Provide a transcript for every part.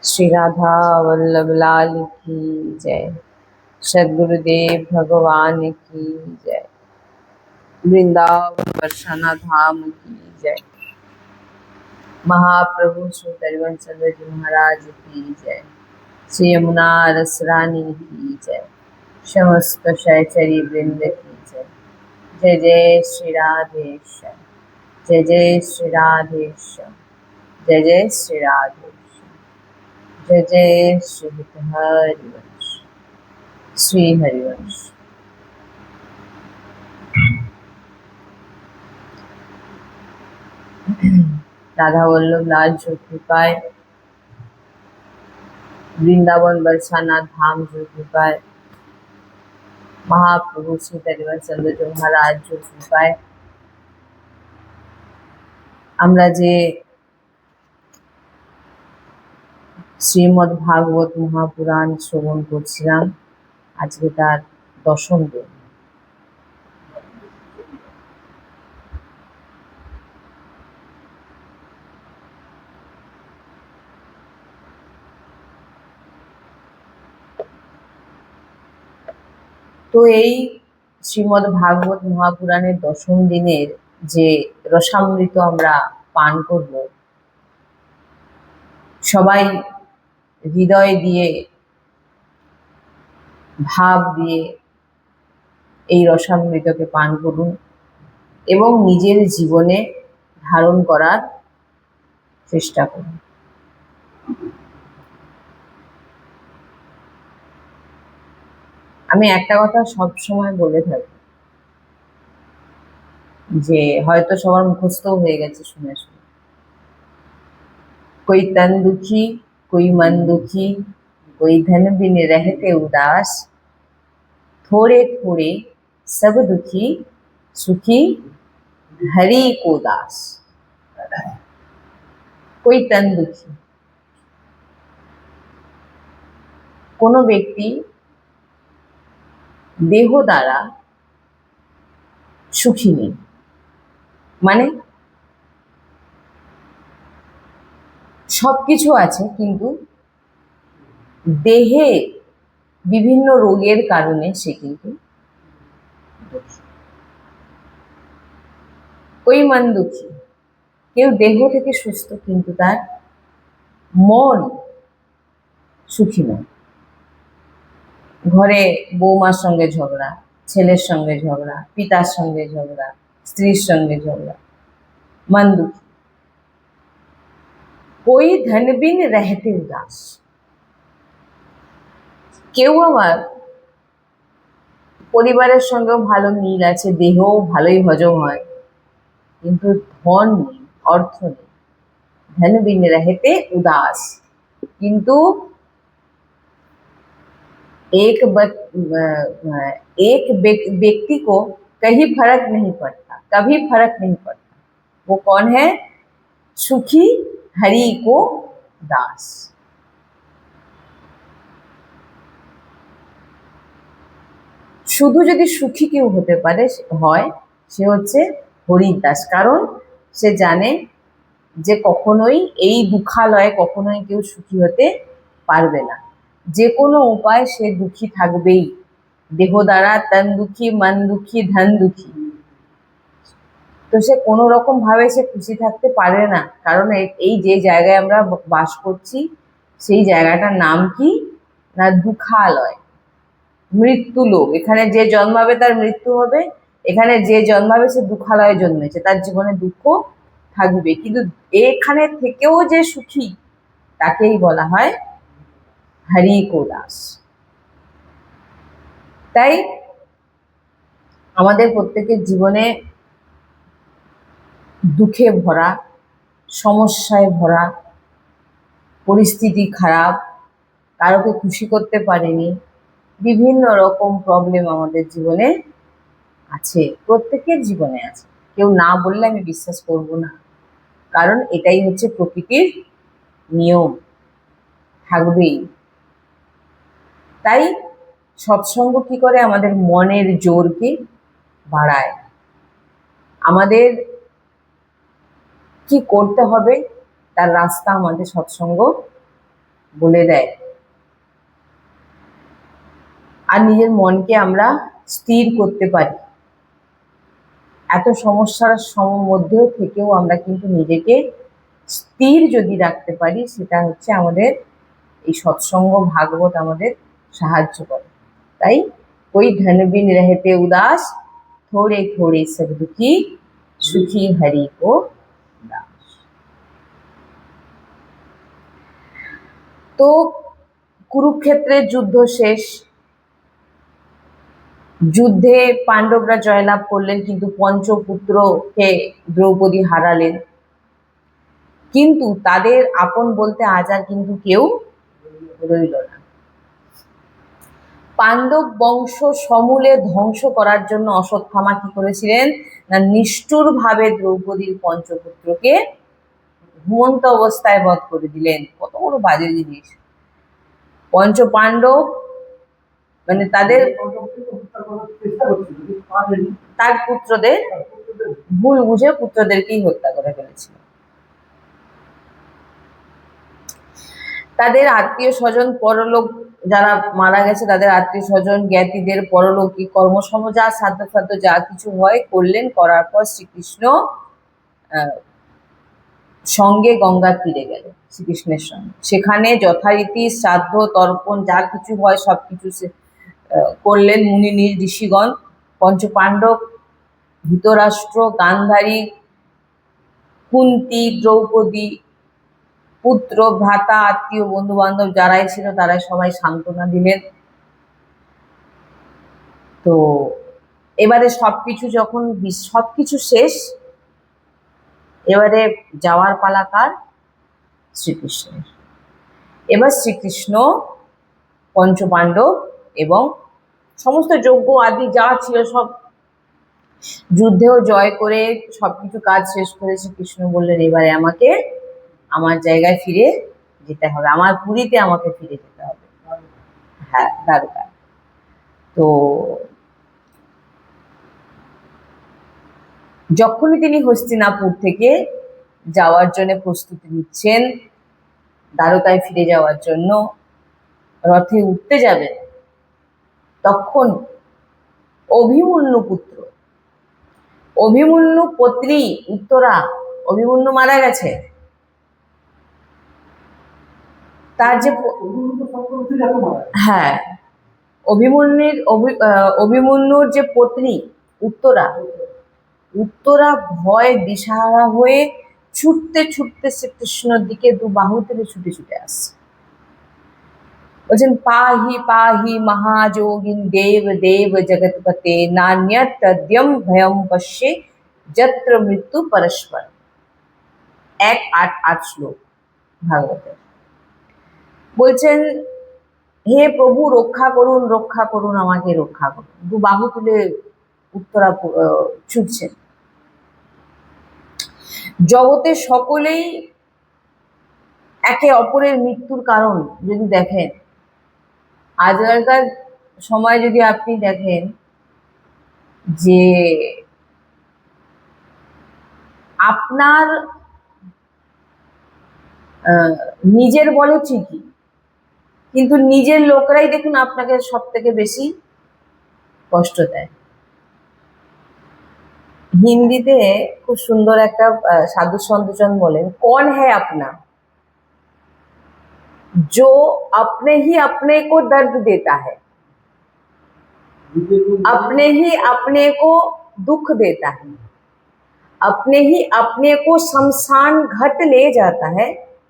श्री राधा वल्लभ लाल की जय। सद्गुरुदेव भगवान की जय। वृंदावन बरसाना धाम की जय। महाप्रभु श्री हरिवंश जी महाराज की जय। श्री यमुना रसरानी की जय। समस्त सहचरी वृंद की जय। जय जय श्री राधेश्याम। जय जय श्री राधेश्याम। जय जय श्री राधेश्याम। जय जय श्री हरिवंश। श्री हरिवंश। राधा वल्लभ लाल जो कृपाए, वृंदावन बरसाना धाम जो कृपाए, महाप्रभु श्री हरिवंश जो महाराज जो कृपाए, আমরা যে শ্রীমদ্ ভাগবত মহাপুরাণ শ্রবণ করছিলাম, আজকে তার দশম দিন। তো এই শ্রীমদ্ ভাগবত মহাপুরাণের দশম দিনের যে রসামৃত আমরা পান করব, সবাই হৃদয় দিয়ে ভাব দিয়ে এই রসামৃতকে পান করুন এবং নিজের জীবনে ধারণ করার চেষ্টা করুন। আমি একটা কথা সব সময় বলে থাকি, যে হয়তো সবার মুখস্থ হয়ে গেছে শুনে শুনে, कोई तन दुखी कोई मन दुखी कोई धन बिन रहते उदास, थोड़े थोड़े सब दुखी सुखी हरि को दास। कोई तन दुखी, কোনো ব্যক্তি দেহ দ্বারা সুখী নেই, মানে সবকিছু আছে কিন্তু দেহে বিভিন্ন রোগের কারণে সে কিন্তু দুঃখী। কই মন দুঃখী, কেউ দেহ থেকে সুস্থ কিন্তু তার মন সুখী নয়। ঘরে বৌমার সঙ্গে ঝগড়া, ছেলের সঙ্গে ঝগড়া, পিতার সঙ্গে ঝগড়া, স্ত্রীর সঙ্গে ঝগড়া, মন দুঃখী। कोई धन बिन रहते उदास, কেউ আমার পরিবারের সঙ্গেও ভালো মিল আছে, দেহও ভালোই হজম হয়, কিন্তু ধন নেই, অর্থ নেই। ধন বিন रहते उदास, কিন্তু एक व्यक्ति को कहीं फर्क नहीं पड़ता, कभी फर्क नहीं पड़ता। वो कौन है? सुखी हरि को दास। শুধু যদি সুখী কেউ হতে পারে হয়, সে হচ্ছে হরির দাস। কারণ সে জানে যে কখনোই এই দুঃখালয়ে কখনোই কেউ সুখী হতে পারবে না, যে কোনো উপায় সে দুঃখী থাকবেই। দেহ দ্বারা তন দুঃখী, মন দুঃখী, ধন দুঃখী, তো সে কোনো রকম ভাবে সে খুশি থাকতে পারে না। কারণ এই যে জায়গায় আমরা বাস করছি, সেই জায়গাটার নাম কি না দুঃখালয়, মৃত্যু লোক। এখানে যে জন্মাবে তার মৃত্যু হবে, এখানে যে জন্মাবে সে দুঃখালয়ে জন্মেছে, তার জীবনে দুঃখ থাকবে, কিন্তু এখানে থেকেও যে সুখী তাকেই বলা হয় হরি কো দাস। তাই আমাদের প্রত্যেকের জীবনে দুঃখে ভরা, সমস্যায় ভরা, পরিস্থিতি খারাপ, কারোকে খুশি করতে পারেনি, বিভিন্ন রকম প্রবলেম আমাদের জীবনে আছে, প্রত্যেকের জীবনে আছে। কেউ না বললে আমি বিশ্বাস করব না, কারণ এটাই হচ্ছে প্রকৃতির নিয়ম, থাকবেই। তাই সৎসঙ্গ কি করে? আমাদের মনের জোরকে বাড়ায়, আমাদের কি করতে হবে তার রাস্তা আমাদের সৎসঙ্গ বলে দেয়। আর নিজের মনকে আমরা স্থির করতে পারি। এত সমস্যার মধ্যেও থেকেও আমরা কিন্তু নিজেকে স্থির যদি রাখতে পারি, সেটা হচ্ছে আমাদের এই সৎসঙ্গ ভাগবত আমাদের সাহায্য করে। তাই कोई धन बिन रहते उदास, थोड़े थोड़े सब दुखी, सुखी हरि को दास। তো কুরুক্ষেত্রের যুদ্ধ শেষ, যুদ্ধে পাণ্ডবরা জয়লাভ করলেন, কিন্তু পঞ্চপুত্রকে দ্রৌপদী হারালেন। কিন্তু তাদের আপন বলতে আজ আর কিন্তু কেউ রইল না। পাণ্ডব বংশ সমূলে ধ্বংস করার জন্য অশ্বত্থামা কি করেছিলেন না, নিষ্ঠুরভাবে দ্রৌপদীর পঞ্চপুত্রকে ঘুমন্ত অবস্থায় বধ করে দিলেন। কত বড় বাজে জিনিস! পঞ্চ পাণ্ডব মানে তার পুত্রদের ভুল বুঝে পুত্রদেরকেই হত্যা করে ফেলেছিল। তাদের আত্মীয় স্বজন পরলোক, যারা মারা গেছে তাদের আত্মীয় স্বজন জ্ঞাতিদের পরলৌকিক কর্মসম যা সাধ্য যা কিছু হয় করলেন। করার পর শ্রীকৃষ্ণ সঙ্গে গঙ্গার তীরে গেল, শ্রীকৃষ্ণের সঙ্গে। সেখানে যথারীতি শ্রাদ্ধ তর্পণ যা কিছু হয় সবকিছু করলেন মুনি ঋষিগণ। পঞ্চপাণ্ডব, ধৃতরাষ্ট্র, গান্ধারী, কুন্তী, দ্রৌপদী, পুত্র, ভ্রাতা, আত্মীয়, বন্ধু বান্ধব যারাই ছিল তারাই সবাই সান্ত্বনা দিলেন। তো এবারে সবকিছু শেষ, এবারে যাওয়ার পালা কার? শ্রীকৃষ্ণের। এবার শ্রীকৃষ্ণ পঞ্চপাণ্ডব এবং সমস্ত যজ্ঞ আদি যা ছিল সব যুদ্ধেও জয় করে সবকিছু কাজ শেষ করে শ্রীকৃষ্ণ বললেন, এবারে আমাকে আমার জায়গায় ফিরে যেতে হবে, আমার পুরীতে আমাকে ফিরে যেতে হবে, হ্যাঁ দ্বারকায়। তো যখনই তিনি হস্তিনাপুর থেকে যাওয়ার জন্য প্রস্তুতি নিচ্ছেন, দ্বারকায় ফিরে যাওয়ার জন্য রথে উঠতে যাবেন, তখন অভিমন্যু পুত্র, অভিমন্যু পত্নী উত্তরা, অভিমন্যু মারা গেছে, তার যে হ্যাঁ অভিমন্যুর যে পত্নী উত্তরা ভয় দিশাহারা হয়ে ছুটতে ছুটতে শ্রীকৃষ্ণর দিকে দু বাহু থেকে ছুটে ছুটে আসছে, বলছেন পাহি পাহি মহাযোগিন দেব দেব জগৎপতে, নান্যৎ তদ্যম ভয়ম পশ্যে যত্র মৃত্যু পরস্পর। 1:8 শ্লোক ভাগবতের। বলছেন হে প্রভু রক্ষা করুন, রক্ষা করুন, আমাকে রক্ষা করুন। দু বাহু তুলে উত্তরা ছুটছেন। জগতে সকলেই একে অপরের মৃত্যুর কারণ যদি দেখেন, আজকালকার সময় যদি আপনি দেখেন যে আপনার নিজের বলে ঠিকই, কিন্তু নিজের লোকরাই দেখুন আপনাকে সব থেকে বেশি কষ্ট দেয়। হিন্দিতে খুব সুন্দর একটা সাধু সন্তজন বলেন, কौन है अपना जो अपने ही अपने को दर्द देता है, अपने ही अपने को दुख देता है, अपने ही अपने को शमशान घाट ले जाता है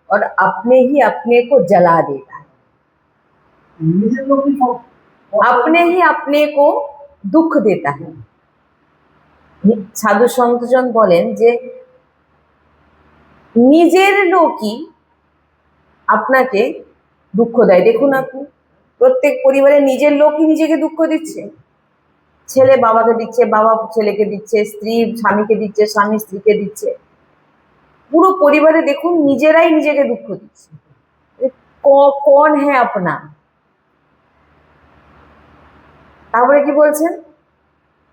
और अपने ही अपने को जला देता है। अपने ही अपने को दुख देता है। সাধু সন্তজন বলেন যে নিজের লোকই আপনাকে দুঃখ দেয়। দেখুন আপনি প্রত্যেক পরিবারে নিজের লোকই নিজেকে দুঃখ দিচ্ছে, ছেলে বাবাকে দিচ্ছে, বাবা ছেলেকে দিচ্ছে, স্ত্রী স্বামীকে দিচ্ছে, স্বামী স্ত্রীকে দিচ্ছে, পুরো পরিবারে দেখুন নিজেরাই নিজেকে দুঃখ দিচ্ছে। কौन है अपना? তারপরে কি বলছেন?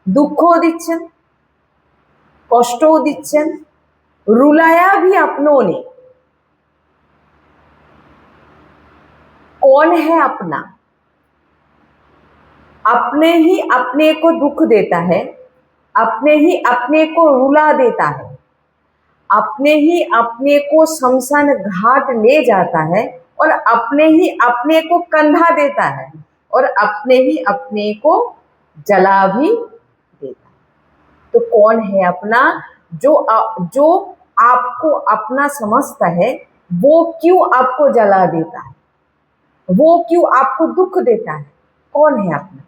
দুঃখও দিচ্ছেন, কষ্টও দিচ্ছেন, रुलाया भी अपनों ने। कौन है अपना? अपने ही अपने को दुख देता है, अपने ही अपने को रुला देता है, अपने ही अपने को शमशान घाट ले जाता है, और अपने ही अपने को कंधा देता है, और अपने ही अपने को जला भी देता है। तो कौन है अपना? जो आपको अपना समझता है, वो क्यों आपको जला देता है, वो क्यों आपको दुख देता है? कौन है अपना?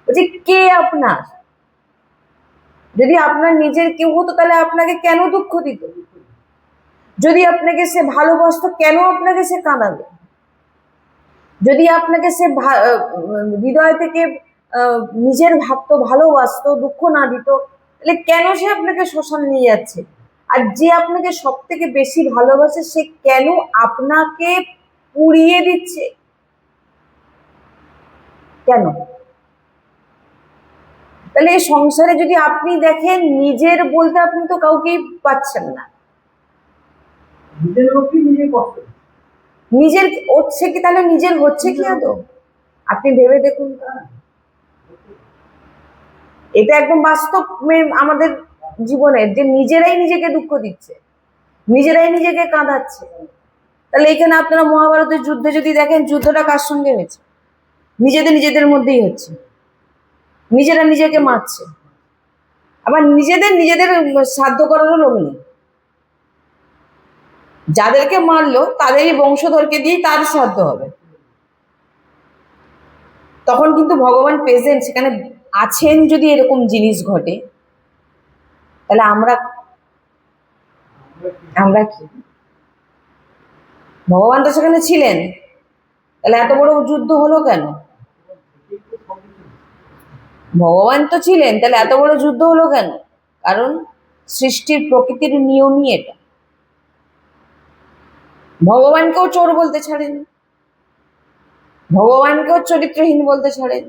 বলছি কে আপনা? যদি আপনার নিজের কেউ হতো তাহলে আপনাকে কেন দুঃখ দিত? যদি আপনাকে সে ভালোবাসতো কেন আপনাকে সে কাঁদাবে? যদি আপনাকে সে হৃদয় থেকে নিজের ভাবতো, ভালোবাসতো, দুঃখ না দিত, তাহলে কেন সে আপনাকে শ্মশানে নিয়ে যাচ্ছে? আর যে আপনাকে সব থেকে বেশি ভালোবাসে সে কেন আপনাকে পুড়িয়ে দিচ্ছে? কেন? তাহলে এই সংসারে যদি আপনি দেখেন, নিজের বলতে আপনি তো কাউকেই পাচ্ছেন না। নিজের হচ্ছে কি? তাহলে নিজের হচ্ছে কি আদৌ? আপনি ভেবে দেখুন। এটা একদম বাস্তব আমাদের জীবনের, যে নিজেরাই নিজেকে দুঃখ দিচ্ছে, নিজেরাই নিজেকে কাঁদাচ্ছে। তাহলে এখানে আপনারা মহাভারতের যুদ্ধে যদি দেখেন, যুদ্ধটা কার সঙ্গে হয়েছে? নিজেদের মধ্যেই হচ্ছে, নিজেরা নিজেকে মারছে, আবার নিজেদের সাধ্য করারও লোক নেই। যাদেরকে মারলো তাদেরই বংশধরকে দিয়ে তার সাধ্য হবে। তখন কিন্তু ভগবান প্রেজেন্ট সেখানে আছেন। যদি এরকম জিনিস ঘটে, তাহলে আমরা কি? ভগবান তো সেখানে ছিলেন, তাহলে এত বড় যুদ্ধ হলো কেন? ভগবান তো ছিলেন, তাহলে এত বড় যুদ্ধ হলো কেন? কারণ সৃষ্টির প্রকৃতির নিয়মই এটা। ভগবানকেও চোর বলতে ছাড়েন, ভগবানকেও চরিত্রহীন বলতে ছাড়েন,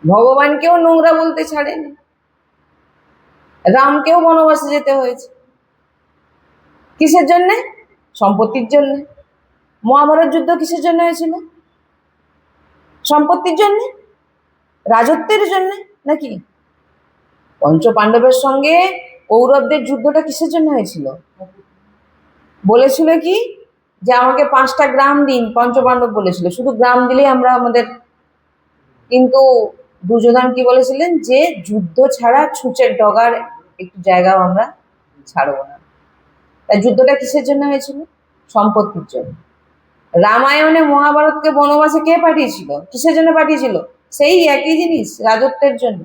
ভগবানকেও নোংরা বলতে ছাড়েন। রামকেও বনবাসে যেতে হয়েছে, কিসের জন্যে? সম্পত্তির জন্য। মহাভারত যুদ্ধ কিসের জন্য হয়েছিল? সম্পত্তির জন্য, রাজত্বের জন্য নাকি? পঞ্চপাণ্ডবের সঙ্গে কৌরবদের যুদ্ধটা কিসের জন্য হয়েছিল? বলেছিল কি যে আমাকে 5টা গ্রাম দিন, পঞ্চপাণ্ডব বলেছিল শুধু গ্রাম দিলেই আমরা আমাদের। কিন্তু দুর্যোধন কি বলেছিলেন? যে যুদ্ধ ছাড়া ছুঁচের ডগার একটু জায়গাও আমরা ছাড়বো না। তাই যুদ্ধটা কিসের জন্য হয়েছিল? সম্পত্তির জন্য। রামায়ণে মহাভারতকে বনবাসে কে পাঠিয়েছিল? কিসের জন্য পাঠিয়েছিল? সেই একই জিনিস, রাজত্বের জন্য।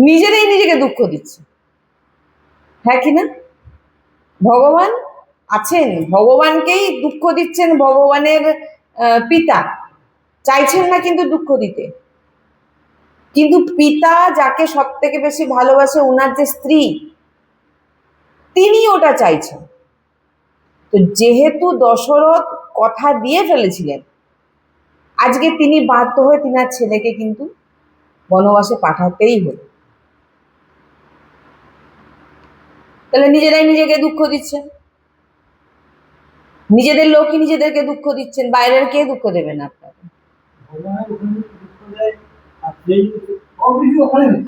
নিজেরাই নিজেকে দুঃখ দিচ্ছে, হ্যাঁ কি না? ভগবান আছেন, ভগবানকেই দুঃখ দিচ্ছেন। ভগবানের পিতা চাইছেন না কিন্তু দুঃখ দিতে, কিন্তু পিতা যাকে সব থেকে বেশি ভালোবাসে, ওনার যে স্ত্রী, তিনি ওটা চাইছেন। তো যেহেতু দশরথ কথা দিয়ে ফেলেছিলেন, আজকে তিনি বাধ্য হয়ে তিনার ছেলেকে কিন্তু বনবাসে পাঠাতেই হলো। তাহলে নিজেরাই নিজেকে দুঃখ দিচ্ছেন, নিজেদের লোকই নিজেদেরকে দুঃখ দিচ্ছেন, বাইরের কে দুঃখ দেবেন আপনাকে?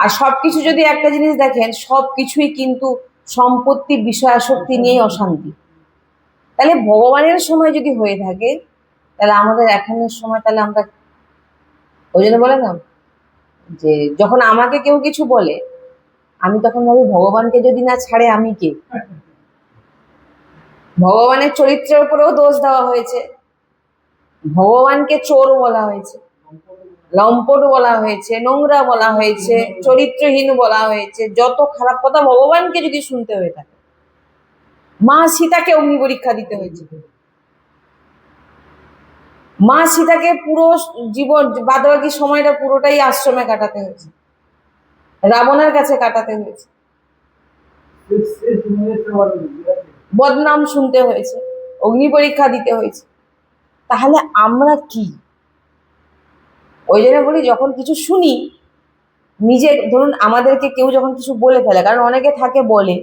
আর সবকিছু যদি একটা জিনিস দেখেন, সবকিছুই কিন্তু সম্পত্তি, বিষয় আসক্তি নিয়েই অশান্তি। তাহলে ভগবানের সময় যদি হয়ে থাকে, তাহলে আমাদের এখনের সময়, তাহলে আমরা ওই জন্য বলে না যে যখন আমাকে কেউ কিছু বলে, আমি তখন ভাবি ভগবানকে যদি না ছাড়ে আমি কে? ভগবানের চরিত্রের উপরেও দোষ দেওয়া হয়েছে, ভগবানকে চোর বলা হয়েছে, লম্পট বলা হয়েছে, নোংরা বলা হয়েছে, চরিত্রহীন বলা হয়েছে। যত খারাপ কথা ভগবানকে যদি শুনতে হয়ে থাকে, মা সীতাকে অগ্নি পরীক্ষা দিতে হয়েছে, মা সীতাকে পুরো জীবন বাদবাকি সময়টা পুরোটাই আশ্রমে কাটাতে হয়েছে, রাবণের কাছে কাটাতে হয়েছে, বদনাম শুনতে হয়েছে, অগ্নি পরীক্ষা দিতে হয়েছে। তাহলে আমরা কি? ওই জন্য বলি, যখন কিছু শুনি নিজে ধরুন আমাদেরকে কেউ যখন কিছু বলে ফেলে, কারণ অনেকে থাকে বলে,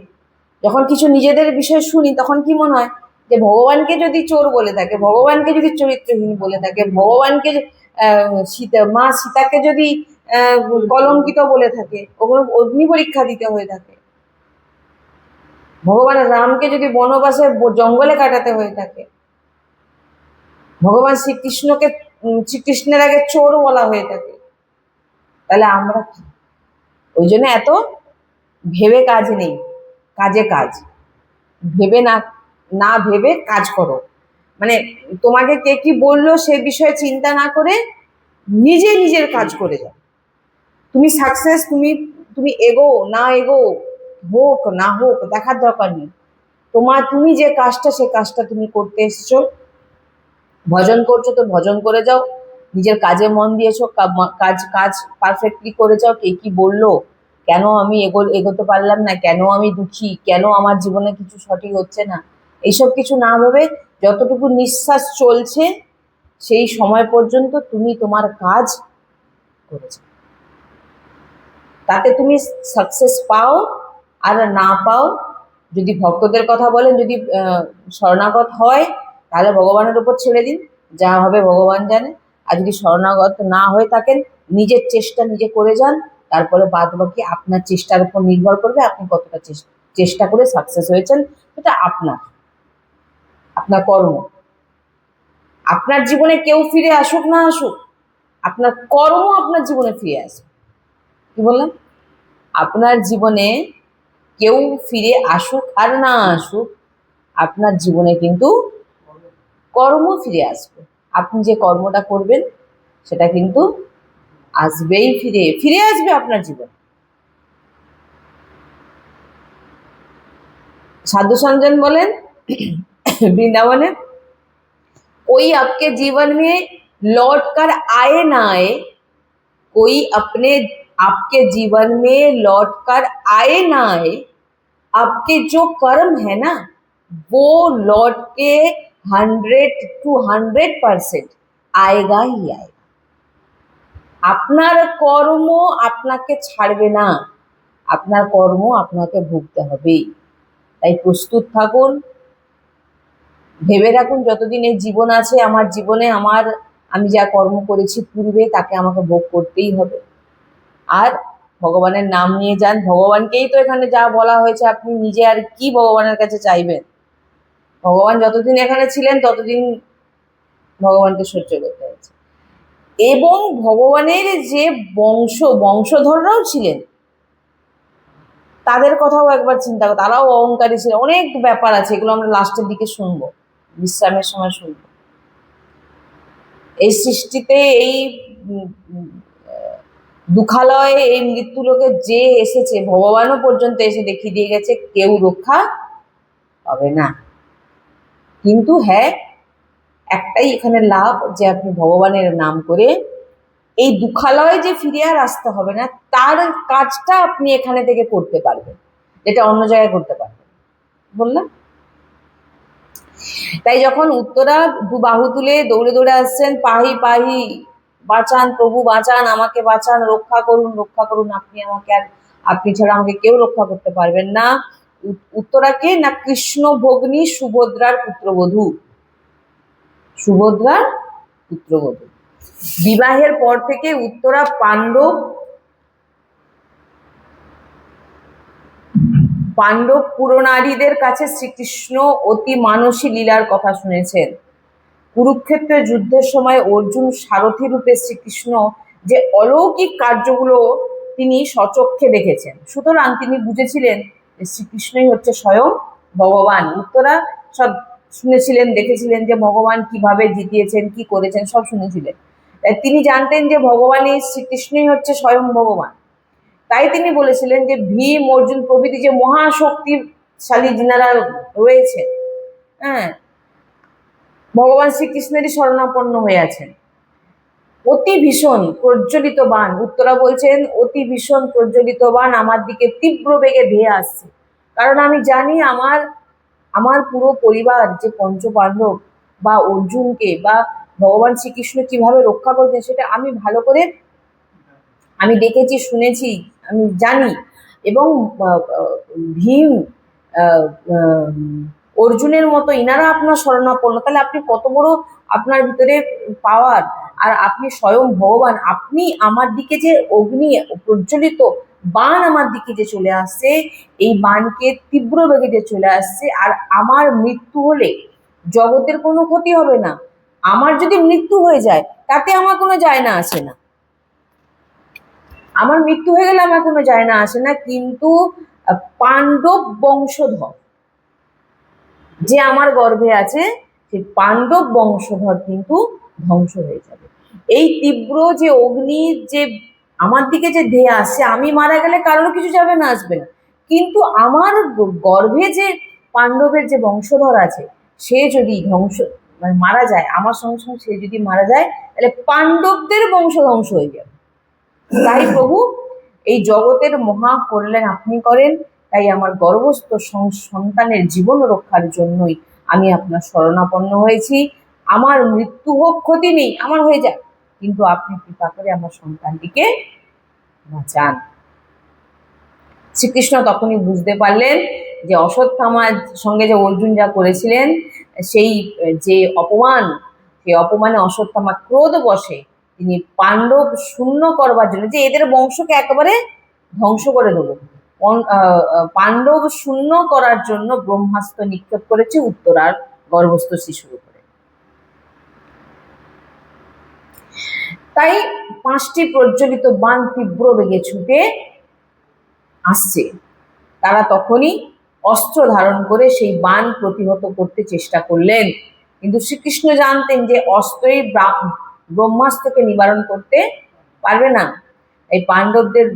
যখন কিছু নিজেদের বিষয় শুনি তখন কি মনে হয় যে ভগবানকে যদি চোর বলে থাকে, ভগবানকে যদি চরিত্রহীন বলে থাকে, ভগবানকে সীতা মা সীতাকে যদি আহ কলঙ্কিত বলে থাকে, ওগুলো অগ্নি পরীক্ষা দিতে হয়ে থাকে, ভগবান রামকে যদি বনবাসে জঙ্গলে কাটাতে হয়ে থাকে, ভগবান শ্রীকৃষ্ণকে শ্রীকৃষ্ণের আগে চোর বলা হয়ে থাকে, তাহলে আমরা কি? ওই জন্য এত ভেবে কাজ নেই, কাজে কাজ। ভেবে না না ভেবে কাজ করো, মানে তোমাকে কে কি বললো সে বিষয়ে চিন্তা না করে নিজে নিজের কাজ করে যাও। তুমি সাকসেস, তুমি তুমি এগো না এগো, হোক না হোক দেখার দরকার নেই। তুমি যে কাজটা, সে কাজটা তুমি করতে এসছো। ভজন করছো তো ভজন করে যাও, নিজের কাজে মন দিয়েছো, কাজ কাজ পারফেক্টলি করে যাও। কে কি বললো, কেন আমি এগোতে পারলাম না, কেন আমি দুঃখী, কেন আমার জীবনে কিছু সঠিক হচ্ছে না, এইসব কিছু না ভেবে যতটুকু নিঃশ্বাস চলছে সেই সময় পর্যন্ত তুমি তোমার কাজ করেছো। তাতে তুমি সাকসেস পাও আর না পাও, যদি ভক্তদের কথা বলেন, যদি শরণাগত হয় তাহলে ভগবানের উপর ছেড়ে দিন, যা হবে ভগবান জানে। আর যদি শরণাগত না হয়ে থাকেন, নিজের চেষ্টা নিজে করে যান, তারপরে বাদ বাকি আপনার চেষ্টার উপর নির্ভর করবে, আপনি কতটা চেষ্টা করে সাকসেস হয়েছেন, সেটা আপনার আপনার কর্ম। আপনার জীবনে কেউ ফিরে আসুক না আসুক, আপনার কর্ম আপনার জীবনে ফিরে আসবে। কি বললাম? আপনার জীবনে কেউ ফিরে আসুক আর না আসুক, আপনার জীবনে কিন্তু কর্ম ফিরে আসবে। আপনি যে কর্মটা করবেন সেটা কিন্তু আসবেই, ফিরে ফিরে আসবে আপনার জীবন। সাধু সঞ্জন বলেন বৃंदावने, कोई आपके जीवन में लौट कर आए ना आए, कोई अपने आपके जीवन में लौट कर आए ना आए, आपके जो कर्म है ना वो लौट के 100 to 100% आएगा ही आएगा। আপনার কর্ম আপনাকে ছাড়বে না, আপনার কর্ম আপনাকে ভুগতে হবে। তাই প্রস্তুত থাকুন, ভেবে রাখুন যতদিন এই জীবন আছে, আমার জীবনে আমি যা কর্ম করেছি পূর্বে তাকে আমাকে ভোগ করতেই হবে। আর ভগবানের নাম নিয়ে যান, ভগবানকেই তো এখানে যা বলা হয়েছে, আপনি নিজে আর কি ভগবানের কাছে চাইবেন? ভগবান যতদিন এখানে ছিলেন ততদিন ভগবানকে সহ্য করতে হয়েছে। এবং ভগবানের যে বংশধররাও ছিলেন তাদের কথাও একবার চিন্তা করো, তারাও অহংকারী ছিল। অনেক ব্যাপার আছে, এগুলো আমরা লাস্টের দিকে শুনবো, বিশ্রামের সময় শুনবো। এই সৃষ্টিতে এই দুঃখালয়, এই মৃত্যুলোকে যে এসেছে, ভগবানও পর্যন্ত এসে দেখিয়ে দিয়ে গেছে কেউ রক্ষা পাবে না। কিন্তু হ্যাঁ, একটাই এখানে লাভ, যে আপনি ভগবানের নাম করে এই দুঃখালয় যে ফিরে আর আসতে হবে না, তার কাজটা আপনি এখানে থেকে করতে পারবেন, যেটা অন্য জায়গায় করতে পারবেন। বললাম, তাই যখন উত্তরা দু বাহু তুলে দৌড়ে দৌড়ে আসছেন, পাহি পাহি, বাঁচান প্রভু বাঁচান, আমাকে বাঁচান, রক্ষা করুন রক্ষা করুন, আপনি আমাকে, আর আপনি ছাড়া আমাকে কেউ রক্ষা করতে পারবেন না। উত্তরাকে না কৃষ্ণ ভগ্নী সুভদ্রার পুত্রবধূ, সুভদ্রার পুত্রবধূ। বিবাহের পর থেকে উত্তরা পাণ্ডব পুরনারীদের কাছে শ্রীকৃষ্ণ অতি মানসী লীলার কথা শুনেছেন। কুরুক্ষেত্রের যুদ্ধের সময় অর্জুন সারথী রূপে শ্রীকৃষ্ণ যে অলৌকিক কার্যগুলো তিনি স্বচক্ষে দেখেছেন, সুতরাং তিনি বুঝেছিলেন যে শ্রীকৃষ্ণই হচ্ছে স্বয়ং ভগবান। উত্তরা সব শুনেছিলেন, দেখেছিলেন যে ভগবান কিভাবে জিতিয়েছেন, কি করেছেন, সব শুনেছিলেন। তাই তিনি জানতেন যে ভগবানই, শ্রীকৃষ্ণই হচ্ছে স্বয়ং ভগবান। তাই তিনি বলেছিলেন যে ভীম অর্জুন প্রভৃতি যে মহাশক্তিশালী যিনারা রয়েছে, হ্যাঁ, ভগবান শ্রীকৃষ্ণেরই শরণাপন্ন হয়ে আছেন। অতি ভীষণ প্রজ্বলিত বাণ, উত্তরা বলছেন, অতি ভীষণ প্রজ্বলিত বাণ আমার দিকে তীব্র বেগে ধেয়ে আসছে। কারণ আমি জানি আমার পুরো পরিবার, যে পঞ্চপাণ্ডব বা অর্জুনকে বা ভগবান শ্রীকৃষ্ণ কিভাবে রক্ষা করছেন, সেটা আমি ভালো করে আমি দেখেছি, শুনেছি, আমি জানি। এবং ভীম, আহ, আহ, অর্জুনের মতো ইনারা আপনার শরণাপন্ন, তাহলে আপনি কত বড় আপনার ভিতরে পাওয়ার। আর আপনি স্বয়ং ভগবান, আপনি আমার দিকে যে অগ্নি প্রজ্বলিত বাণ আমার দিকে যে চলে আসছে, এই বাণকে তীব্র বেগে যে চলে আসছে, আর আমার মৃত্যু হলে জগতের কোনো ক্ষতি হবে না। আমার যদি মৃত্যু হয়ে যায় তাতে আমার কোনো যায় না আসে না, আমার মৃত্যু হয়ে গেলে আমার কোনো যায় না আসে না, কিন্তু পাণ্ডব বংশধর যে আমার গর্ভে আছে, সেই পাণ্ডব বংশধর কিন্তু ধ্বংস হয়ে যাবে। এই তীব্র যে অগ্নির যে আমার দিকে যে ধেয়ে আসছে, আমি মারা গেলে কারোর কিছু যাবে না, আসবে না, কিন্তু আমার গর্ভে যে পাণ্ডবের যে বংশধর আছে, সে যদি ধ্বংস মানে মারা যায়, আমার সঙ্গে সঙ্গে সে যদি মারা যায়, তাহলে পাণ্ডবদের বংশ ধ্বংস হয়ে যাবে। তাই প্রভু এই জগতের মহা কল্যাণ আপনি করেন, তাই আমার গর্ভস্থ সন্তানের জীবন রক্ষার জন্যই আমি আপনার শরণাপন্ন হয়েছি। আমার মৃত্যু হোক, ক্ষতি নেই, আমার হয়ে যাক, কিন্তু আপনি কৃপা করে আমার সন্তানটিকে বাঁচান। শ্রীকৃষ্ণ তখনই বুঝতে পারলেন যে অশ্বত্থামার সঙ্গে যে অর্জুন যা করেছিলেন, সেই যে অপমান, সেই অপমানে অশ্বত্থামা ক্রোধ বসে তিনি পাণ্ডব শূন্য করবার জন্য, যে এদের বংশকে একেবারে ধ্বংস করে দেবো, পাণ্ডব শূন্য করার জন্য ব্রহ্মাস্ত্র নিক্ষেপ করেছে উত্তরার গর্ভস্থ শিশুর উপরে। তাই 5টি প্রজ্বলিত বাণ তীব্র বেগে ছুটে আসছে। তারা তখনই অস্ত্র ধারণ করে সেই বাণ প্রতিহত করতে চেষ্টা করলেন, কিন্তু শ্রীকৃষ্ণ জানতেন যে অস্ত্রই ব্রহ্মাস্ত্রকে নিবারণ করতে পারবে না। এই পাণ্ডবদের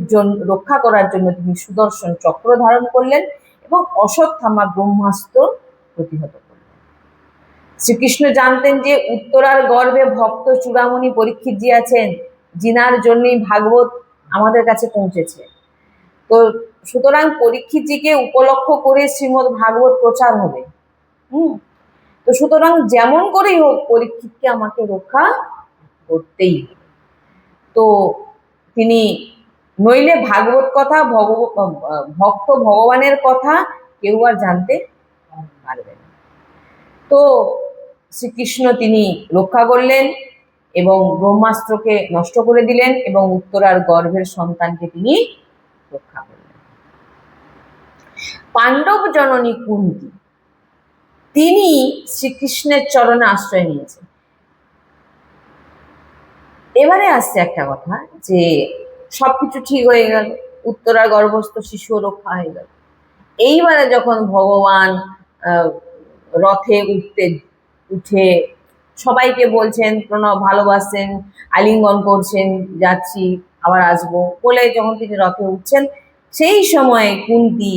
রক্ষা করার জন্য তিনি সুদর্শন চক্র ধারণ করলেন এবং অশ্বত্থামা ব্রহ্মাস্ত্র প্রতিহত করলেন। শ্রীকৃষ্ণ জানতেন যে উত্তরার গর্ভে ভক্ত চূড়ামণি পরীক্ষিতজি আছেন, যিনার জন্যই ভাগবত আমাদের কাছে পৌঁছেছে। তো সুতরাং পরীক্ষিতজিকে উপলক্ষ করে শ্রীমদ্ ভাগবত প্রচার হবে। তো সুতরাং যেমন করেই হোক পরীক্ষিতকে আমাকে রক্ষা করতেই হবে। তো তিনি নইলে ভাগবত কথা, ভক্ত ভগবানের কথা কেউ আর জানতে পারবে না। তো শ্রীকৃষ্ণ তিনি রক্ষা করলেন এবং ব্রহ্মাস্ত্রকে নষ্ট করে দিলেন এবং উত্তরার গর্ভের সন্তানকে তিনি রক্ষা করলেন। পাণ্ডব জননী কুন্তী, তিনি শ্রীকৃষ্ণের চরণে আশ্রয় নিয়েছেন। এবারে আসছে একটা কথা, যে সবকিছু ঠিক হয়ে গেল, উত্তরার গর্ভস্থ শিশু রক্ষা হয়ে গেল। এইবারে যখন ভগবান রথে উঠে সবাইকে বলছেন, প্রণব ভালোবাসছেন, আলিঙ্গন করছেন, যাচ্ছি আবার আসবো বলে যখন তিনি রথে উঠছেন, সেই সময় কুন্তী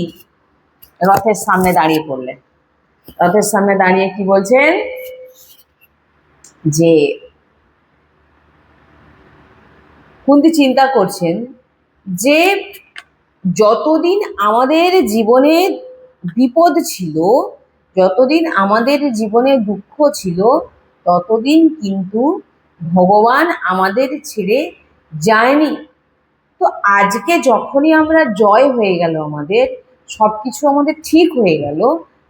রথের সামনে দাঁড়িয়ে পড়লেন। রথের সামনে দাঁড়িয়ে কি বলছেন, যে কুন্তী চিন্তা করছেন যে যতদিন আমাদের জীবনে বিপদ ছিল, যতদিন আমাদের জীবনে দুঃখ ছিল, ততদিন কিন্তু ভগবান আমাদের ছেড়ে যায়নি। তো আজকে যখনই আমরা জয় হয়ে গেল, আমাদের সবকিছু আমাদের ঠিক হয়ে গেল,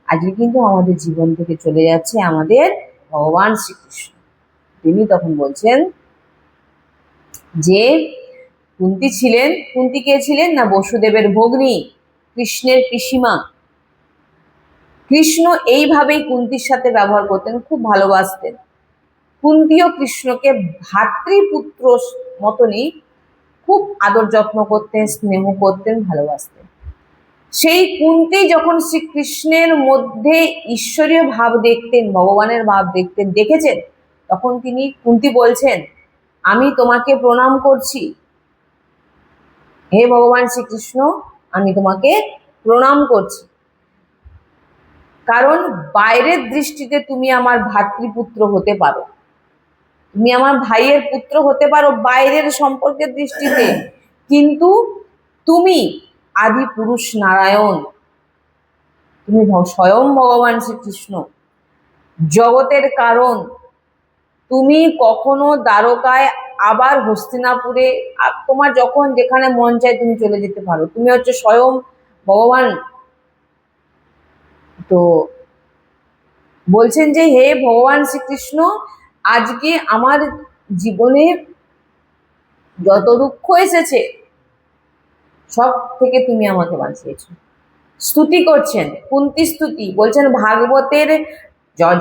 আজকে কিন্তু আমাদের জীবন থেকে চলে যাচ্ছে আমাদের ভগবান শ্রীকৃষ্ণ। তিনি তখন বলছেন যে কুন্তী ছিলেন, কুন্তী কে ছিলেন না, বসুদেবের ভগ্নী, কৃষ্ণের পিসিমা। কৃষ্ণ এইভাবেই কুন্তীর সাথে ব্যবহার করতেন, খুব ভালোবাসতেন। কুন্তীও কৃষ্ণকে ভাতৃপুত্র মতনই খুব আদর যত্ন করতেন, স্নেহ করতেন, ভালোবাসতেন। সেই কুন্তী যখন শ্রীকৃষ্ণের মধ্যে ঈশ্বরীয় ভাব দেখতেন, ভগবানের ভাব দেখতেন, দেখেছেন, তখন তিনি কুন্তী বলছেন, আমি তোমাকে প্রণাম করছি, হে ভগবান শ্রীকৃষ্ণ, আমি তোমাকে প্রণাম করছি, কারণ বাইরের দৃষ্টিতে তুমি আমার ভাতৃপুত্র হতে পারো, তুমি আমার ভাইয়ের পুত্র হতে পারো বাইরের সম্পর্কের দৃষ্টিতে, কিন্তু তুমি আদি পুরুষ নারায়ণ, তুমি স্বয়ং ভগবান শ্রীকৃষ্ণ, জগতের কারণ। তুমি কখনো দ্বারকায় আবার হস্তিনাপুরে তোমার যখন যেখানে মন চায় তুমি চলে যেতে পারো, তুমি হচ্ছে স্বয়ং ভগবান। তো বলছেন যে হে ভগবান শ্রীকৃষ্ণ, আজকে আমার জীবনে যত দুঃখ এসেছে সব থেকে তুমি আমাকে বাঁচিয়েছো। স্তুতি করছেন, কুন্তি স্তুতি বলছেন ভাগবতের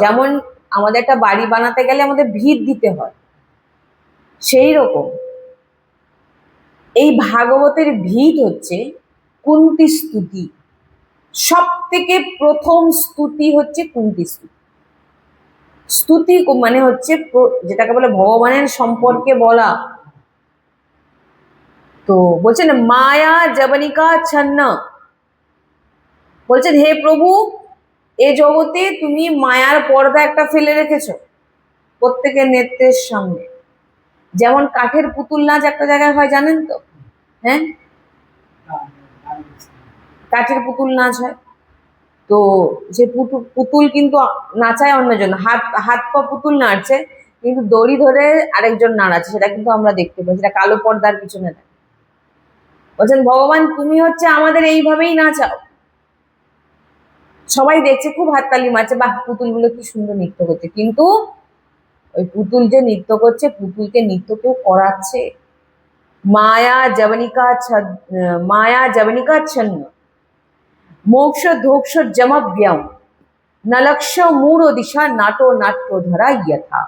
যেমন আমাদের একটা বাড়ি বানাতে গেলে আমাদের ভিত দিতে হয়, সেই রকম এই ভাগবতের ভিত হচ্ছে কুন্তি স্তুতি। সব থেকে প্রথম স্তুতি হচ্ছে কুন্তি স্তুতি। স্তুতি মানে হচ্ছে যেটাকে বলে ভগবানের সম্পর্কে বলা। তো বলছেন মায়া জবনিকা ছন্ন, বলছেন হে প্রভু এ জগতে তুমি মায়ার পর্দা একটা ফেলে রেখেছো প্রত্যেকের নেত্রের সামনে। যেমন কাঠের পুতুল নাচ একটা জায়গায় হয় জানেন তো, হ্যাঁ কাঠের পুতুল নাচ হয়। তো সে পুতুল কিন্তু নাচায় অন্যজন, হাত হাত পা পুতুল নাড়ছে কিন্তু দড়ি ধরে আরেকজন নাড়াচ্ছে, সেটা কিন্তু আমরা দেখতে পাই, সেটা কালো পর্দার পিছনে। বলছেন ভগবান তুমি হচ্ছে আমাদের এইভাবেই নাচাও, সবাই দেখছে খুব হাততালি মারছে, বাহ পুতুলগুলো কি সুন্দর নৃত্য করছে, কিন্তু ওই পুতুল যে নৃত্য করছে পুতুলকে নৃত্য কেউ করাচ্ছে। মায়া জবনিকা মায়া জবনিকা ছন্ন মোক্ষ ধোক্ষ জমব্যম নলক্ষ মূঢ় দিশা নাটো নাট্য ধরা ইয়থা।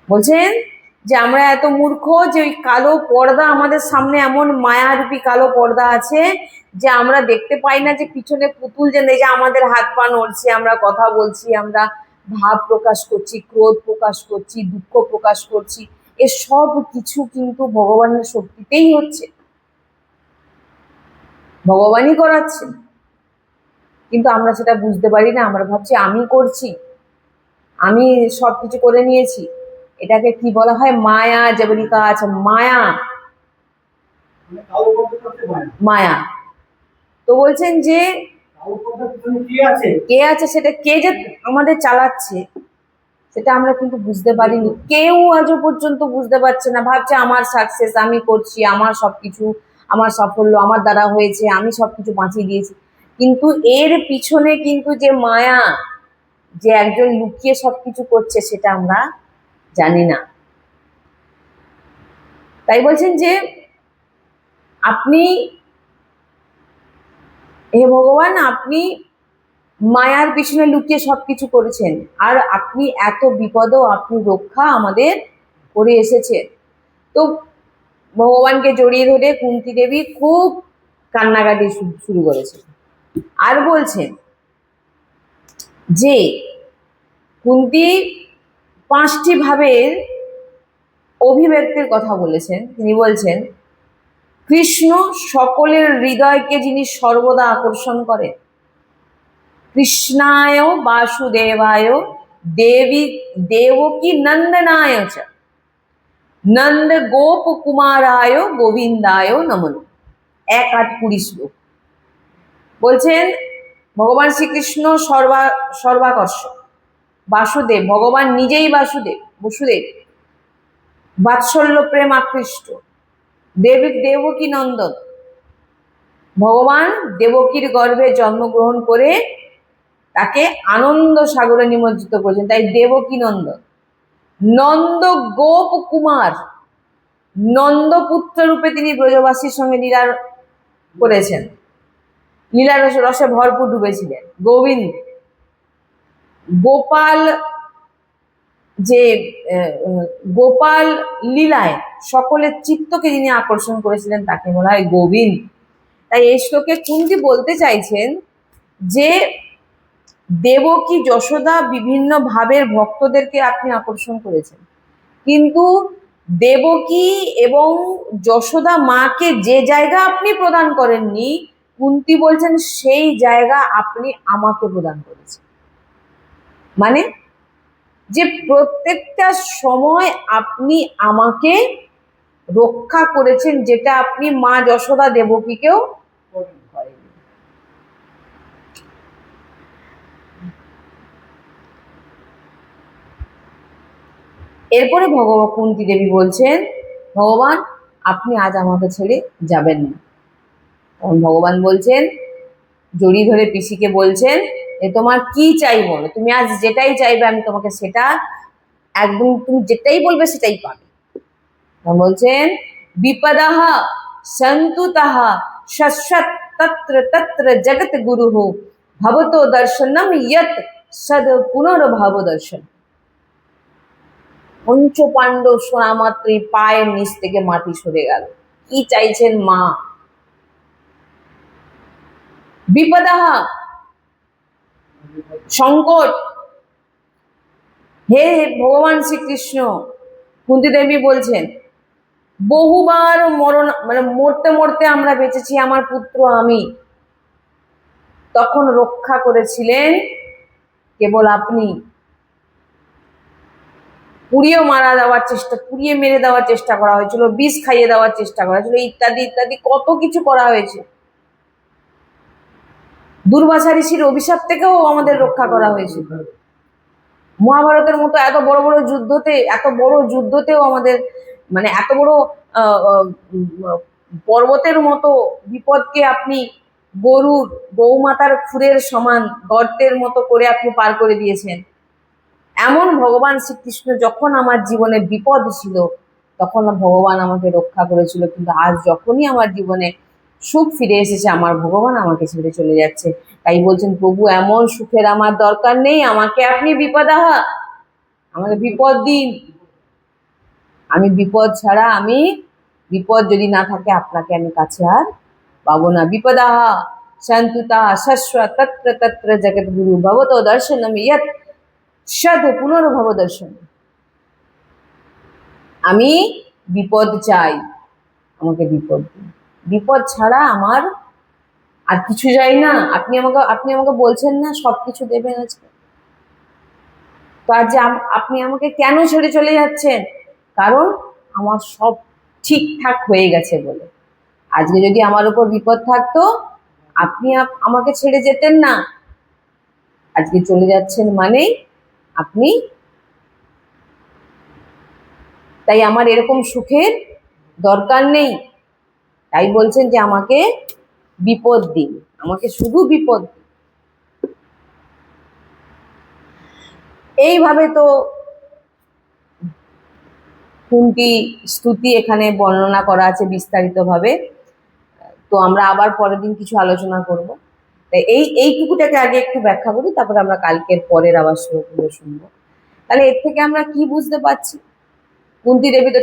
বলছেন যে আমরা এত মূর্খ যে ওই কালো পর্দা আমাদের সামনে, এমন মায়ারূপী কালো পর্দা আছে যে আমরা দেখতে পাই না যে পিছনে পুতুল যে নেই, যে আমাদের হাত পা নড়ছে, আমরা কথা বলছি, আমরা ভাব প্রকাশ করছি, ক্রোধ প্রকাশ করছি, দুঃখ প্রকাশ করছি, এসব কিছু কিন্তু ভগবানের শক্তিতেই হচ্ছে, ভগবানই করাচ্ছেন। কিন্তু আমরা সেটা বুঝতে পারি না, আমরা ভাবছি আমি করছি, আমি সবকিছু করে নিয়েছি। এটাকে কি বলা হয়? মায়া জবনিকা আছে, মায়া মায়া। তো বলছেন যে কে আছে, সেটা কে যে আমাদের চালাচ্ছে সেটা আমরা কিন্তু বুঝতে পারিনি, কেউ আজও পর্যন্ত বুঝতে পারছে না, ভাবছে আমার সাকসেস, আমি করছি, আমার সবকিছু, আমার সাফল্য আমার দ্বারা হয়েছে, আমি সবকিছু বাঁচিয়ে দিয়েছি। কিন্তু এর পিছনে কিন্তু যে মায়া, যে একজন লুকিয়ে সবকিছু করছে, সেটা আমরা জানি না। তাই বলছেন যে আপনি হে ভগবান আপনি মায়ার পিছনে লুকিয়ে সবকিছু করেছেন, আর আপনি এত বিপদেও আপনি রক্ষা আমাদের করে এসেছে। তো ভগবানকে জড়িয়ে ধরে কুন্তী দেবী খুব কান্নাকাটি শুরু করেছে। আর বলছেন যে কুন্তী 5টি ভাবের অভিব্যক্তির কথা বলেছেন। তিনি বলছেন কৃষ্ণ সকলের হৃদয়কে যিনি সর্বদা আকর্ষণ করেন, কৃষ্ণায় বাসুদেবায় দেবী দেবকী নন্দনায় চ নন্দ গোপ কুমারায় গোবিন্দায় নমঃ। 1-8-20 শ্লোক। বলছেন ভগবান শ্রীকৃষ্ণ সর্বাকর্ষ, বাসুদেব ভগবান নিজেই বসুদেব বাৎসল্য প্রেম আকৃষ্ট, দেবকী নন্দন ভগবান দেবকীর গর্ভে জন্মগ্রহণ করে তাকে আনন্দ সাগরে নিমজ্জিত করেছেন, তাই দেবকী নন্দন। নন্দ গোপ কুমার, নন্দপুত্র রূপে তিনি ব্রজবাসীর সঙ্গে লীলা করেছেন, লীলা রসে ভরপুর ডুবেছিলেন। গোবিন্দ গোপাল, যে গোপাল লীলায় সকলের চিত্তকে যিনি আকর্ষণ করেছিলেন তাকে বলা হয় গোবিন্দ। তাই এই শ্লোকে কুন্তী বলতে চাইছেন যে দেবকী যশোদা বিভিন্ন ভাবের ভক্তদেরকে আপনি আকর্ষণ করেছেন, কিন্তু দেবকী এবং যশোদা মাকে যে জায়গা আপনি প্রদান করেননি, কুন্তী বলছেন সেই জায়গা আপনি আমাকে প্রদান করেছেন। মানে যে প্রত্যেকটা সময় আপনি আমাকে রক্ষা করেছেন, যেটা আপনি মা যশোদা দেবকীকেও করেন। এরপরে কুন্তী দেবী বলছেন, ভগবান আপনি আজ আমাকে ছেড়ে যাবেন না। তখন ভগবান বলছেন, জড়ি ধরে পিসিকে বলছেন, যে তোমার কি চাই বলো, তুমি আজ যেটাই চাইবে আমি তোমাকে সেটা একদম, তুমি যেটাই বলবে সেটাই পাবে। বলছেন, বিপদাহ সন্তুতাহ শশ্বত তত্র তত্র জগৎ গুরুঃ ভবতো দর্শনম ইয়ৎ সদ পুনর্ভব দর্শন। পঞ্চ পাণ্ডব শোনা মাত্রই পায়ের নিচ থেকে মাটি সরে গেল। কি চাইছেন মা? বিপদাহ, সংকট। হে ভগবান শ্রীকৃষ্ণ, কুন্তী দেবী বলছেন, বহুবার মরণ মানে মরতে মরতে আমরা বেঁচেছি, আমার পুত্র আমি, তখন রক্ষা করেছিলেন কেবল আপনি। পুড়িয়ে মেরে দেওয়ার চেষ্টা করা হয়েছিল, বিষ খাইয়ে দেওয়ার চেষ্টা করা হয়েছিল, ইত্যাদি ইত্যাদি কত কিছু করা হয়েছে। দুর্বাসা ঋষির অভিশাপ থেকেও আমাদের রক্ষা করা হয়েছিল। মহাভারতের মতো এত বড় যুদ্ধতেও আমাদের মানে এত বড় পর্বতের মতো বিপদকে আপনি গৌমাতার খুরের সমান গর্তের মতো করে আপনি পার করে দিয়েছেন। এমন ভগবান শ্রীকৃষ্ণ যখন আমার জীবনে বিপদ ছিল তখন ভগবান আমাকে রক্ষা করেছিল, কিন্তু আজ যখনই আমার জীবনে সুখ ফিরে এসেছে আমার ভগবান আমাকে ছেড়ে চলে যাচ্ছে। তাই বলছেন, প্রভু এমন সুখের আমার দরকার নেই, আমাকে আপনি আমাকে বিপদ দিন। আমি বিপদ ছাড়া, বিপদ যদি না থাকে আপনাকে আমি কাছে আর পাবো না। বিপদাহ সন্তুতা শশ্বত তত্র তত্র জগৎ গুরু ভবতো দর্শনম ইয়ৎ সদ পুনর্ভব দর্শন। আমি বিপদ চাই, আমাকে বিপদ দিন। বিপদ ছাড়া আমার আর কিছু চাই না। আপনি আমাকে বলছেন না সবকিছু দেবেন আজকে, তো আজ আপনি আমাকে কেন ছেড়ে চলে যাচ্ছেন? কারণ আমার সব ঠিকঠাক হয়ে গেছে বলে। আজকে যদি আমার উপর বিপদ থাকতো আপনি আমাকে ছেড়ে যেতেন না। আজকে চলে যাচ্ছেন মানেই আপনি, তাই আমার এরকম সুখের দরকার নেই। তাই বলছেন যে আমাকে বিপদ দিন, আমাকে শুধু বিপদ দিন। এইভাবে তো কুন্তী স্তুতি এখানে বর্ণনা করা আছে বিস্তারিতভাবে। তো আমরা আবার পরের দিন কিছু আলোচনা করব। তাই এইটুকুটাকে আগে একটু ব্যাখ্যা করি, তারপরে আমরা কালকের পরের আবার শ্লোকগুলো শুনবো। তাহলে এর থেকে আমরা কি বুঝতে পারছি? কুন্তী দেবী তো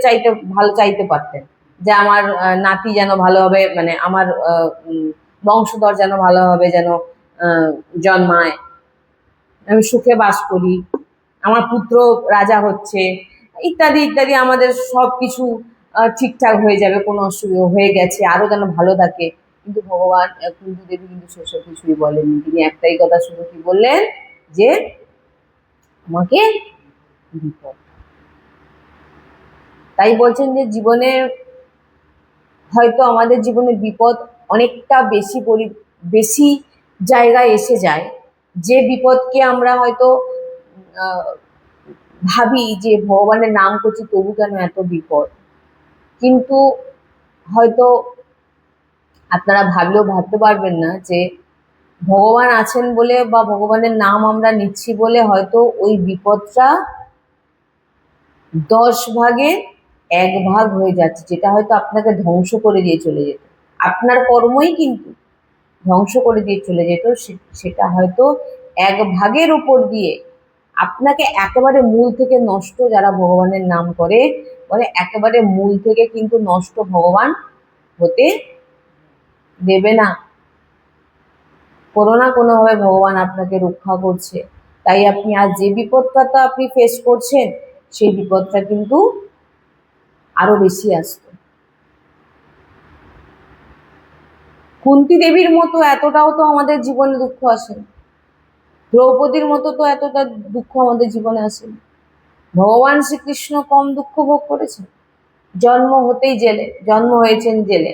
ভালো চাইতে পারতেন যে আমার নাতি যেন ভালোভাবে, মানে আমার বংশধর যেন ভালোভাবে যেন জন্মায়, আমি সুখে বাস করি, আমার পুত্র রাজা হচ্ছে, ইত্যাদি ইত্যাদি, আমাদের সব কিছু ঠিকঠাক হয়ে যাবে, কোনো অসুবিধা হয়ে গেছে, আরো যেন ভালো থাকে। কিন্তু ভগবান কুন্তী দেবী কিন্তু সেসব কিছুই বলেননি। তিনি একটাই কথা শুধু কি বললেন, যে আমাকে বিপদ। তাই বলছেন যে জীবনে হয়তো আমাদের জীবনে বিপদ অনেকটা বেশি জায়গায় এসে যায়, যে বিপদকে আমরা হয়তো ভাবি যে ভগবানের নাম করছি তবু কেন এত বিপদ। কিন্তু হয়তো আপনারা ভাবলেও ভাবতে পারবেন না যে ভগবান আছেন বলে বা ভগবানের নাম আমরা নিচ্ছি বলে হয়তো ওই বিপদটা 10 ভাগে 1 ভাগ হয়ে যাচ্ছে, যেটা হয়তো আপনাকে ধ্বংস করে দিয়ে চলে যেত। আপনার কর্মই কিন্তু ধ্বংস করে দিয়ে চলে যেত, সেটা হয়তো 1 ভাগের উপর দিয়ে আপনাকে একেবারে মূল থেকে নষ্ট, যারা ভগবানের নাম করে বলে একেবারে মূল থেকে কিন্তু নষ্ট ভগবান হতে দেবে না। কোনো না কোনোভাবে ভগবান আপনাকে রক্ষা করছে। তাই আপনি আজ যে বিপদটা আপনি ফেস করছেন সেই বিপদটা কিন্তু আরো বেশি আসতো। কুন্তী দেবীর মতো এতটাও তো আমাদের জীবনে দুঃখ আসে, দ্রৌপদীর মতো তো এতটা দুঃখ আমাদের জীবনে আসে। ভগবান শ্রীকৃষ্ণ কম দুঃখ ভোগ করেছেন? জন্ম হয়েছেন জেলে,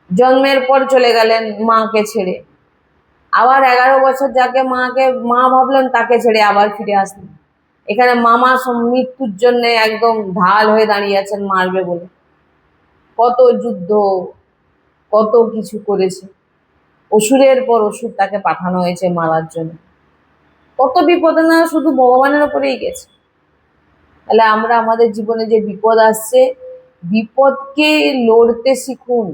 জন্মের পর চলে গেলেন মাকে ছেড়ে, আবার 11 বছর যাকে মা ভাবলেন তাকে ছেড়ে আবার ফিরে আসলেন। এখানে মামা মৃত্যুর জন্য একদম ঢাল হয়ে দাঁড়িয়ে আছেন মারবে বলে। কত যুদ্ধ, কত কিছু করেছে, অসুরের পর অসুর তাকে পাঠানো হয়েছে মারার জন্য। কত বিপদে না শুধু ভগবানের ওপরেই গেছে। তাহলে আমরা আমাদের জীবনে যে বিপদ আসছে, বিপদকে লড়তে শিখুন,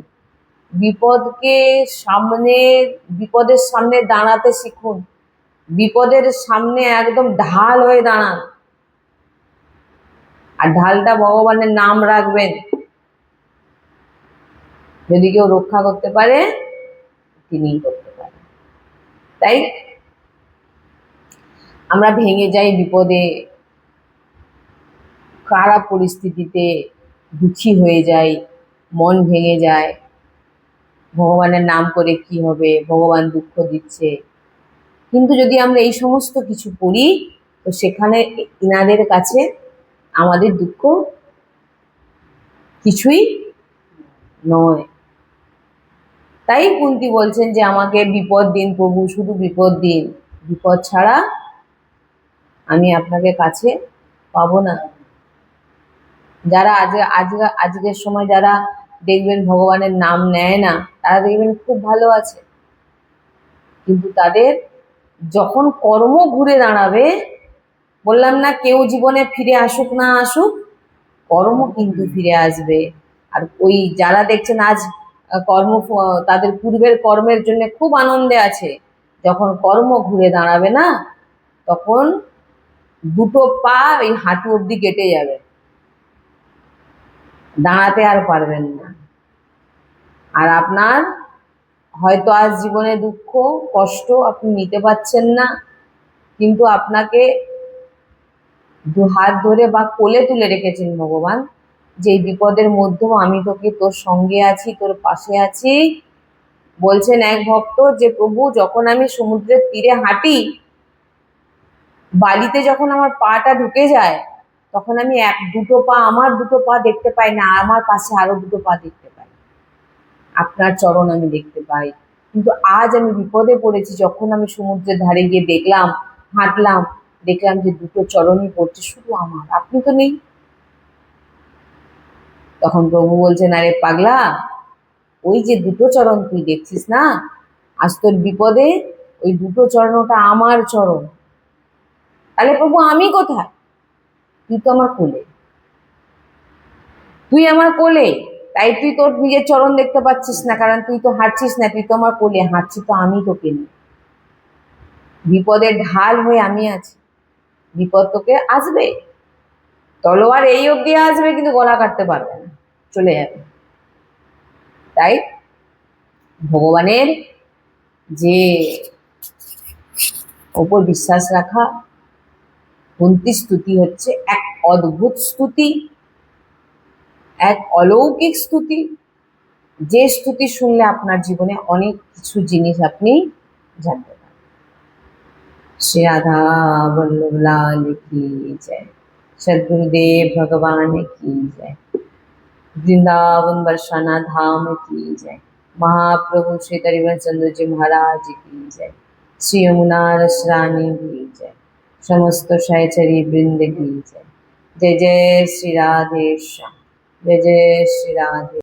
বিপদকে সামনে, বিপদের সামনে দাঁড়াতে শিখুন, বিপদের সামনে একদম ঢাল হয়ে দাঁড়ান। আর ঢালটা ভগবানের নাম রাখবেন। যদি কেউ রক্ষা করতে পারে তিনিই করতে পারেন। তাই আমরা ভেঙে যাই বিপদে, খারাপ পরিস্থিতিতে দুঃখী হয়ে যাই, মন ভেঙে যায়, ভগবানের নাম করে কি হবে, ভগবান দুঃখ দিচ্ছে। কিন্তু যদি আমরা এই সমস্ত কিছু করি, তো সেখানে ইনাদের কাছে আমাদের দুঃখ কিছুই নয়। তাই কুন্তী বলছেন যে আমাকে বিপদ দিন প্রভু, শুধু বিপদ দিন, বিপদ ছাড়া আমি আপনাকে কাছে পাবো না। যারা আজকের সময় যারা দেখবেন ভগবানের নাম নেয় না, তারা দেখবেন খুব ভালো আছে, কিন্তু তাদের যখন কর্ম ঘুরে দাঁড়াবে, বললাম না কেউ জীবনে ফিরে আসুক না আসুক, কর্ম কিন্তু ফিরে আসবে। আর ওই যারা দেখছেন আজ কর্ম, তাদের পূর্বের কর্মের জন্য খুব আনন্দে আছে, যখন কর্ম ঘুরে দাঁড়াবে না, তখন দুটো পা এই হাঁটু অবধি কেটে যাবে, দাঁড়াতে আর পারবেন না। আর আপনার হয়তো আজ জীবনে দুঃখ কষ্ট আপনি নিতে পারছেন না, কিন্তু আপনাকে দু হাত ধরে বা কোলে তুলে রেখেছেন ভগবান, যে এই বিপদের মধ্যেও আমি তোকে, তোর সঙ্গে আছি, তোর পাশে আছি। বলছেন এক ভক্ত যে প্রভু, যখন আমি সমুদ্রের তীরে হাঁটি, বালিতে যখন আমার পাটা ঢুকে যায়, তখন আমি আমার দুটো পা দেখতে পাই না, আমার পাশে আরো দুটো পা দেখতে পাই, আপনার চরণ আমি দেখতে পাই। কিন্তু আজ আমি বিপদে পড়েছি, যখন আমি সমুদ্রের ধারে গিয়ে দেখলাম, হাঁটলাম, দেখলাম যে দুটো চরণই পড়ছে, শুধু আমার, আপনি তো নেই। তখন প্রভু বলছেন, আরে পাগলা, ওই যে দুটো চরণ তুই দেখছিস না, আজ তোর বিপদে ওই দুটো চরণটা আমার চরণ। তাহলে প্রভু আমি কোথায়? তুই তো আমার কোলে, তুই আমার কোলে, তাই তুই তোর নিজের চরণ দেখতে পাচ্ছিস না, কারণ তুই তো হাঁটছিস না, তুই তো আমার কোলে, হাঁটছি তো আমি তোকে নিয়ে, বিপদের ঢাল হয়ে আমি আছি। বিপদ তোকে আসবে, তলোয়ার এই অবধি আসবে, কিন্তু গলা কাটতে পারবে না, চলে যাবে। তাই ভগবানের যে ওপর বিশ্বাস রাখা, কুন্তীর স্তুতি হচ্ছে এক অদ্ভুত স্তুতি, এক অলৌকিক স্তুতি, যে স্তুতি শুনলে আপনার জীবনে অনেক কিছু জিনিস আপনি জানতে পারেন। श्री राधा वल्लभ लाल की जय, सद्गुरुदेव भगवान की जय, वृंदावन बरसाना धाम की जय, महाप्रभु श्री हरिवंश चंद्र जी महाराज की जय, श्री यमुना रसरानी की जय, समस्त सहचरी वृंद की जय। जय जय श्री राधे श्याम, जय जय श्री राधे।